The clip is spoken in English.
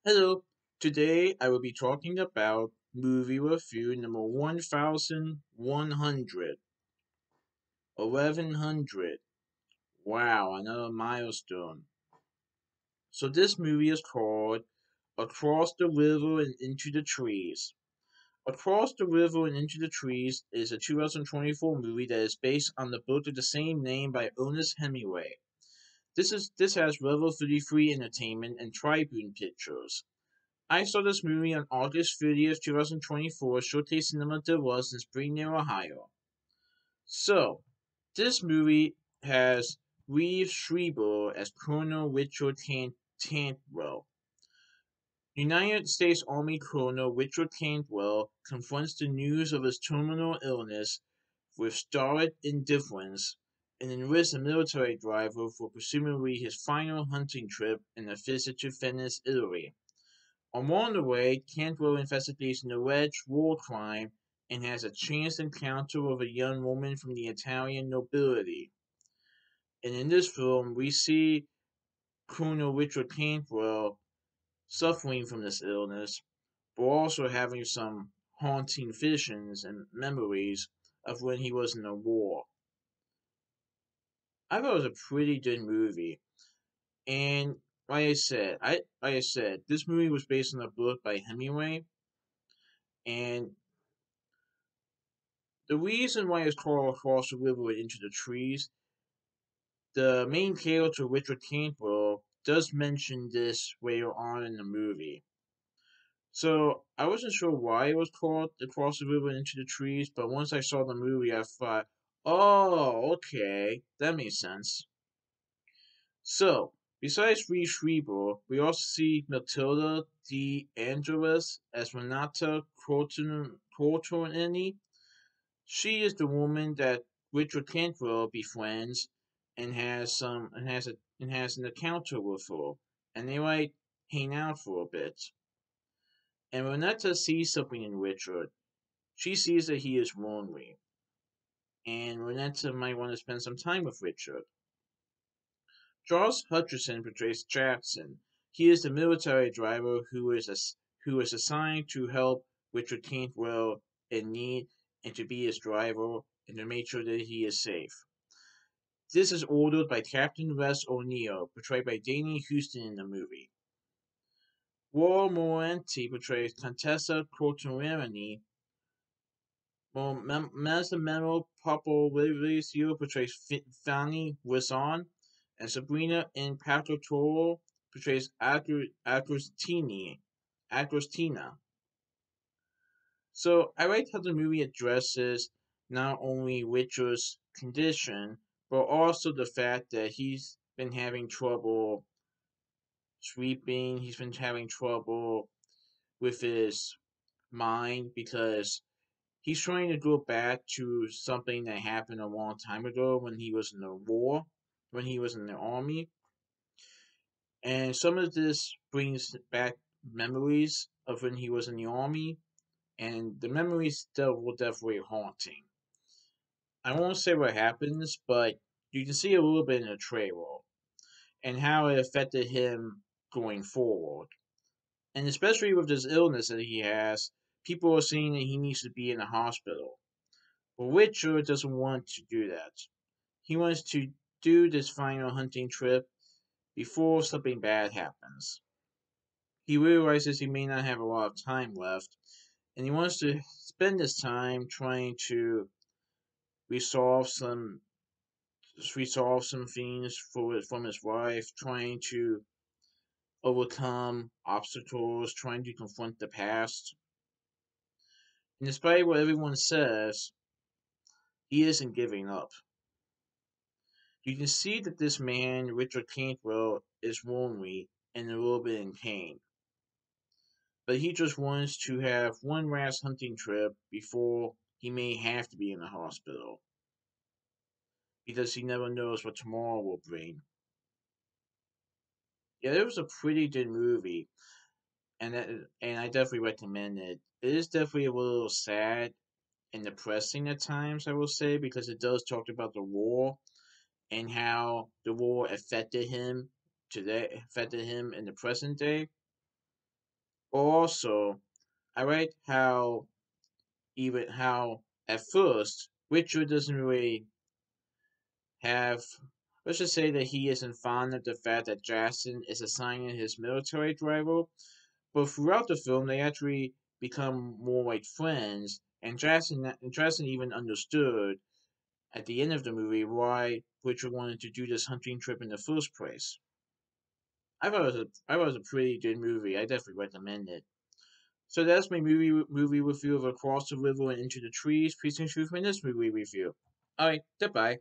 Hello, today I will be talking about movie review number 1100. 1100. Wow, another milestone. So this movie is called Across the River and Into the Trees. Across the River and Into the Trees is a 2024 movie that is based on the book of the same name by Ernest Hemingway. This has Level 33 Entertainment and Tribune Pictures. I saw this movie on August 30th, 2024, Showcase Cinema De Lux in Springdale, Ohio. So, this movie has Reeve Schreiber as Colonel Richard Cantwell. United States Army Colonel Richard Cantwell confronts the news of his terminal illness with stolid indifference and enlists a military driver for presumably his final hunting trip in a visit to Venice, Italy. Along the way, Cantwell investigates an alleged war crime and has a chance encounter with a young woman from the Italian nobility. And in this film, we see Colonel Richard Cantwell suffering from this illness, but also having some haunting visions and memories of when he was in the war. I thought it was a pretty good movie, and like I said, this movie was based on a book by Hemingway, and the reason why it's called Across the River and Into the Trees, the main character, Richard Cantwell, does mention this later on in the movie. So I wasn't sure why it was called Across the River and Into the Trees, but once I saw the movie, I thought, oh, okay, that makes sense. So, besides Reeve Schreiber, we also see Matilda De Angelis as Renata Cortorini. She is the woman that Richard Cantwell befriends and has an encounter with her, and they like hang out for a bit. And Renetta sees something in Richard. She sees that he is lonely, and Renetta might want to spend some time with Richard. Charles Hutcherson portrays Jackson. He is the military driver who is assigned to help Richard Cantwell in need and to be his driver and to make sure that he is safe. This is ordered by Captain Wes O'Neill, portrayed by Danny Houston in the movie. Laura Morenti portrays Contessa Cortorini. Masamero Paparizio portrays Fanny Wison, and Sabrina Imperator portrays Agostina. So I liked how the movie addresses not only Richard's condition, but also the fact that he's been having trouble sleeping, he's been having trouble with his mind because he's trying to go back to something that happened a long time ago when he was in the war, when he was in the army. And some of this brings back memories of when he was in the army, and the memories still were definitely haunting. I won't say what happens, but you can see a little bit in the trailer and how it affected him going forward. And especially with this illness that he has, people are saying that he needs to be in a hospital. But Richard doesn't want to do that. He wants to do this final hunting trip before something bad happens. He realizes he may not have a lot of time left, and he wants to spend his time trying to resolve some resolve some things from his wife, trying to overcome obstacles, trying to confront the past. And despite what everyone says, he isn't giving up. You can see that this man, Richard Cantwell, is lonely and a little bit in pain. But he just wants to have one last hunting trip before he may have to be in the hospital. Because he never knows what tomorrow will bring. Yeah, it was a pretty good movie, and I definitely recommend it. It is definitely a little sad and depressing at times, I will say, because it does talk about the war and how the war affected him in the present day. Also, I like how at first Richard doesn't really have. Let's just say that he isn't fond of the fact that Jackson is assigning his military driver, but throughout the film they actually become more like friends, and Jackson even understood at the end of the movie why Richard wanted to do this hunting trip in the first place. I thought it was a pretty good movie. I definitely recommend it. So that's my movie review of Across the River and Into the Trees. Please and truth in this movie review. Alright, goodbye.